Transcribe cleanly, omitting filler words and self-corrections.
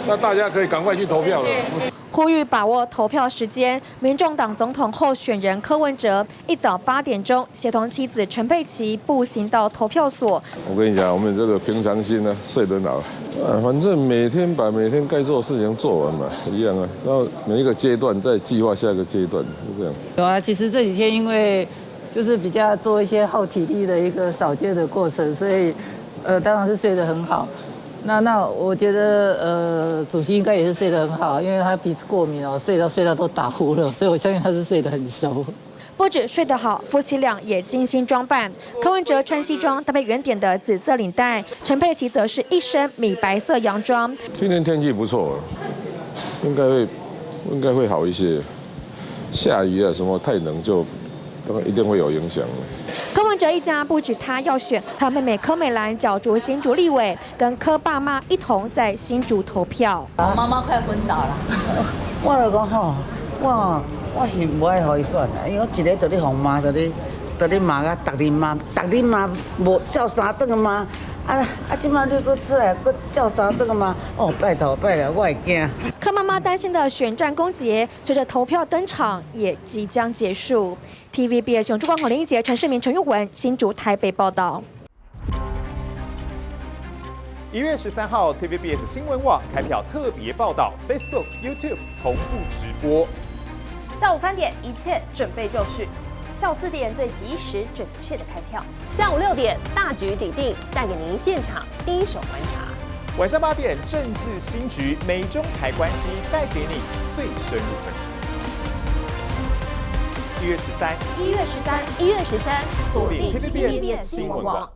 那大家可以赶快去投票了。呼吁把握投票时间，民众党总统候选人柯文哲一早8点钟协同妻子陈佩琪步行到投票所。我跟你讲，我们这个平常心呢，睡得好。反正每天把每天该做的事情做完嘛，一样啊。然后每一个阶段再计划下一个阶段，就这样。有啊，其实这几天因为就是比较做一些耗体力的一个扫街的过程，所以当然是睡得很好。那我觉得主席应该也是睡得很好，因为他鼻子过敏哦，睡到都打呼了，所以我相信他是睡得很熟。不止睡得好，夫妻俩也精心装扮。柯文哲穿西装搭配圆点的紫色领带，陈佩琪则是一身米白色洋装。今天天气不错，应该会好一些。下雨啊什么太冷就当然一定会有影响。柯文哲一家不止他要选，还有妹妹柯美兰角逐新竹立委，跟柯爸妈一同在新竹投票。我妈妈快昏倒了。我就讲吼，我是不爱互伊选的，因为我一日就咧哄骂，就咧骂啊，逐日骂无照三顿啊骂。即摆你搁出来搁照三顿啊骂，哦，拜托，我会惊。柯妈妈担心的选战攻击，随着投票登场，也即将结束。TVBS 永珠光、林一杰、陈世明、陈玉文，新竹、台北报道。1月13号 ，TVBS 新闻网开票特别报道 ，Facebook、YouTube 同步直播。下午3点，一切准备就绪。下午4点，最及时准确的开票。下午6点，大局已定，带给您现场第一手观察。晚上8点，政治新局，美中台关系带给你最深入分析。1月13，锁定 TVBS 新闻网。